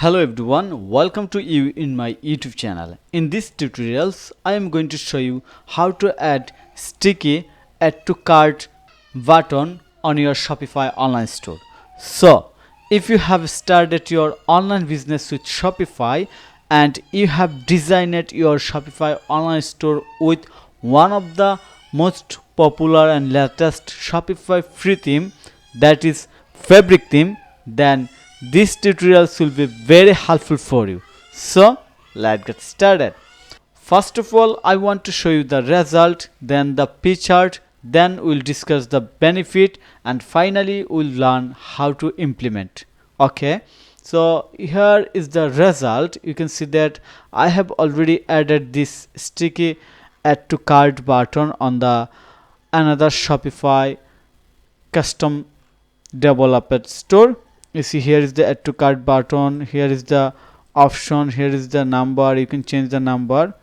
Hello everyone, welcome to you in my YouTube channel. In this tutorials, I am going to show you how to add sticky add to cart button on your Shopify online store. So, if you have started your online business with Shopify and you have designed your Shopify online store with one of the most popular and latest Shopify free theme, that is fabric theme, then this tutorial will be very helpful for you. So let's get started. First of all, I want to show you the result, then the P chart, then we'll discuss the benefit, and finally we'll learn how to implement. Okay, so here is the result. You can see that I have already added this sticky add to cart button on the another Shopify custom developed store. You see, here is the add to cart button, here is the option, here is the number, you can change the number,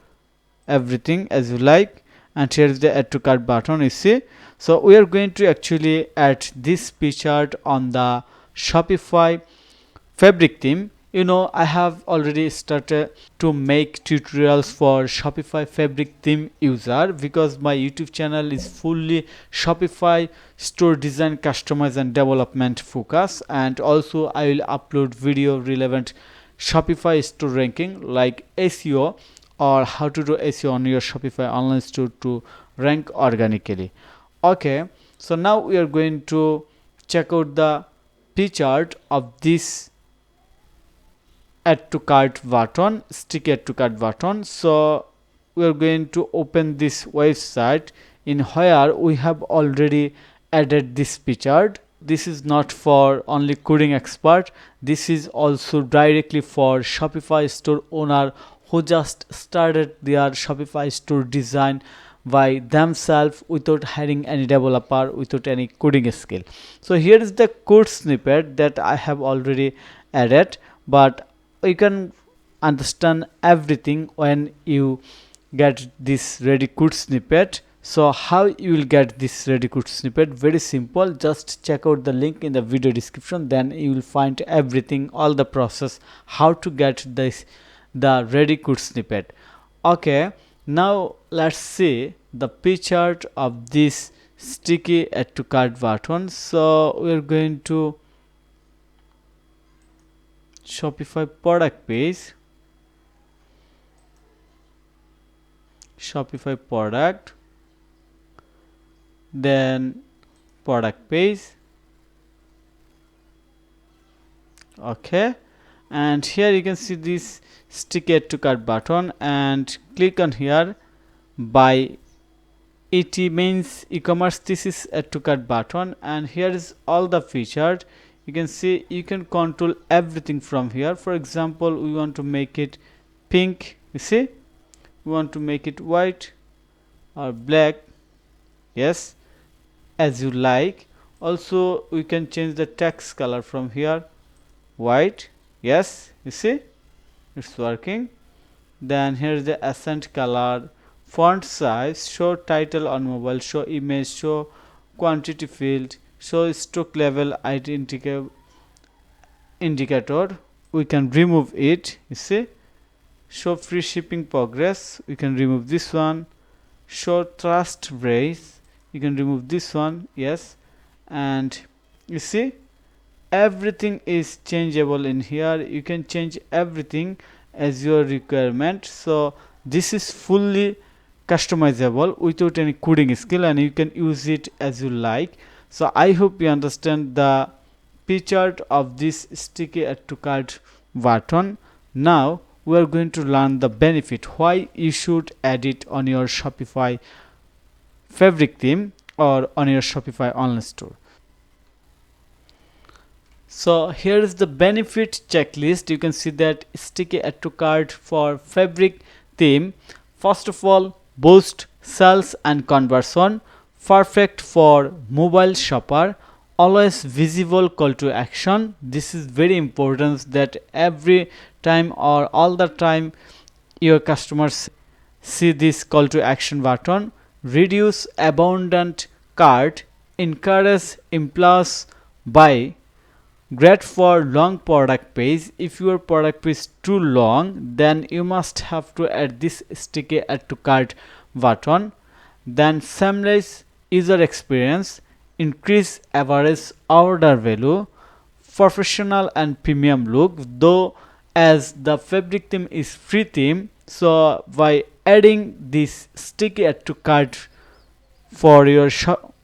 everything as you like, and here is the add to cart button. You see, so we are going to actually add this P chart on the Shopify fabric theme. I have already started to make tutorials for Shopify fabric theme user, because my YouTube channel is fully Shopify store design, customize and development focus, and also I will upload video relevant Shopify store ranking like SEO or how to do SEO on your Shopify online store to rank organically. Okay, so now we are going to check out the P chart of this add to cart button, stick add to cart button. So we are going to open this website in where we have already added this P chart. This is not for only coding expert, this is also directly for Shopify store owner who just started their Shopify store design by themselves without hiring any developer, without any coding skill. So here is the code snippet that I have already added, but you can understand everything when you get this ready code snippet. So how you will get this ready code snippet? Very simple, just check out the link in the video description, then you will find everything, all the process how to get this the ready code snippet. Okay, now let's see the P chart of this sticky add to cart button. So we are going to Shopify product page, Shopify product, then product page. Okay, and here you can see this stick add to cart button, and click on here. By it means e-commerce, this is add to cart button, and here is all the featured. You can see you can control everything from here. For example, we want to make it pink, you see, we want to make it white or black, yes, as you like. Also we can change the text color from here, white, yes, you see it's working. Then here's the accent color, font size, show title on mobile, show image, show quantity field, show stock level indicator. We can remove it, you see. Show free shipping progress, we can remove this one. Show trust brace, you can remove this one, yes. And you see everything is changeable in here. You can change everything as your requirement. So this is fully customizable without any coding skill, and you can use it as you like. So I hope you understand the P chart of this sticky add to cart button. Now we are going to learn the benefit, why you should add it on your Shopify fabric theme or on your Shopify online store. So here is the benefit checklist. You can see that sticky add to cart for fabric theme. First of all, boost sales and conversion, perfect for mobile shopper, always visible call to action. This is very important that every time or all the time your customers see this call to action button. Reduce abundant cart, encourage impulse buy, Great for long product page. If your product page is too long, then you must have to add this sticky add to cart button. Then seamless user experience, increase average order value, professional and premium look. Though as the fabric theme is free theme, so by adding this sticky add to cart for your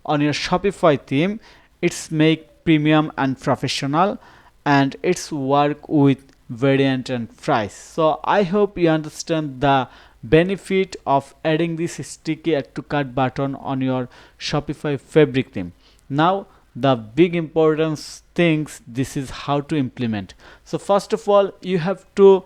on your Shopify theme, it's make premium and professional, and it's work with variant and price. So I hope you understand the benefit of adding this sticky add to cart button on your Shopify fabric theme. Now the big importance things, this is how to implement. So first of all, you have to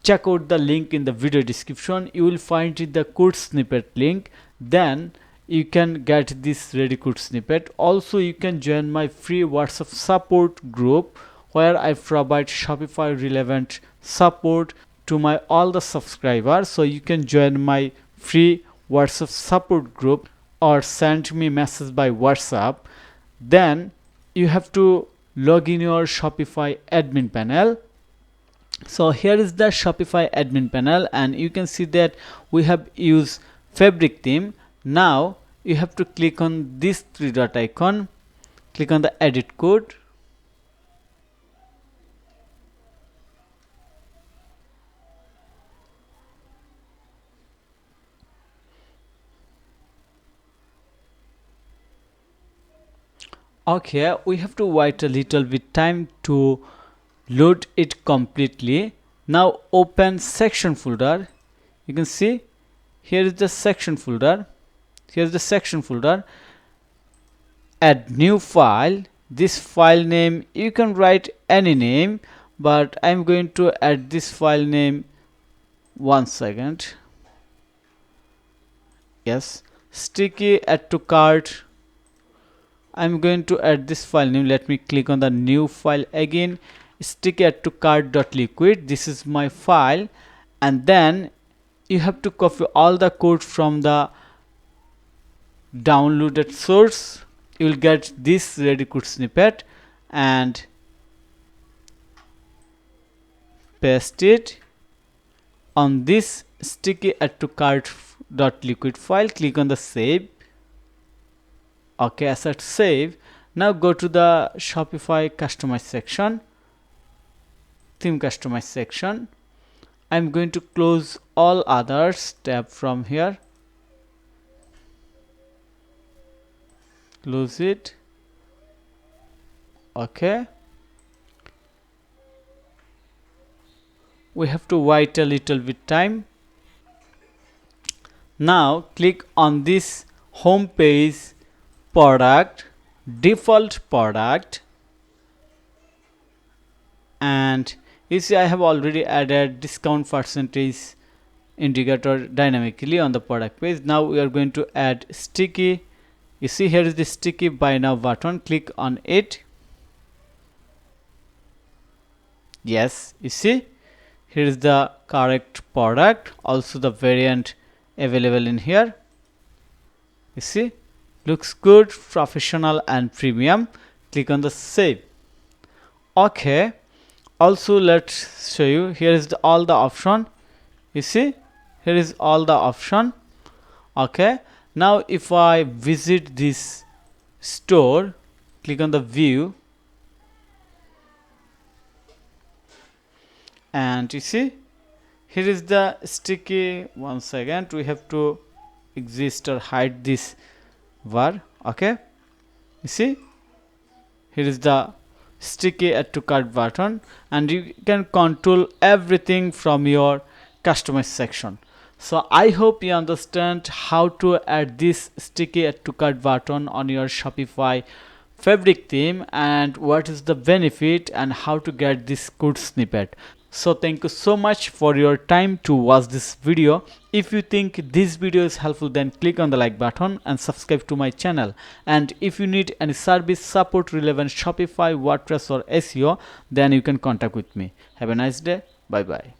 check out the link in the video description. You will find it the code snippet link. Then you can get this ready code snippet. Also, you can join my free WhatsApp support group where I provide Shopify relevant support to my all the subscribers. So you can join my free WhatsApp support group or send me message by WhatsApp. Then you have to log in your Shopify admin panel. So here is the Shopify admin panel, and you can see that we have used fabric theme. Now you have to click on this three dot icon, click on the edit code. Okay, we have to wait a little bit time to load it completely. Now open section folder. You can see here is the section folder. Here's the section folder. Add new file. This file name you can write any name, but I'm going to add this file name. One second. Yes, sticky add to cart. I'm going to add this file name. Let me click on the new file again. Sticky add to cart.liquid. This is my file, and then you have to copy all the code from the downloaded source. You will get this ready code snippet and paste it on this sticky add to cart.liquid file. Click on the save. Okay, asset save. Now go to the Shopify customize section, theme customize section. I'm going to close all others tab from here. Close it. Okay, we have to wait a little bit time. Now click on this home page product, default product, and you see I have already added discount percentage indicator dynamically on the product page. Now we are going to add sticky. You see here is the sticky buy now button. Click on it. Yes, you see here is the correct product, also the variant available in here. You see, looks good, professional and premium. Click on the save. Okay, also let's show you, here is all the option. You see here is all the option. Okay, now if I visit this store, click on the view, and you see here is the sticky. One second, we have to exist or hide this var. Okay, you see here is the sticky add to cart button, and you can control everything from your customize section. So I hope you understand how to add this sticky add to cart button on your Shopify fabric theme and what is the benefit and how to get this code snippet. So thank you so much for your time to watch this video. If you think this video is helpful, then click on the like button and subscribe to my channel. And if you need any service support relevant Shopify, WordPress or SEO, then you can contact with me. Have a nice day. Bye bye.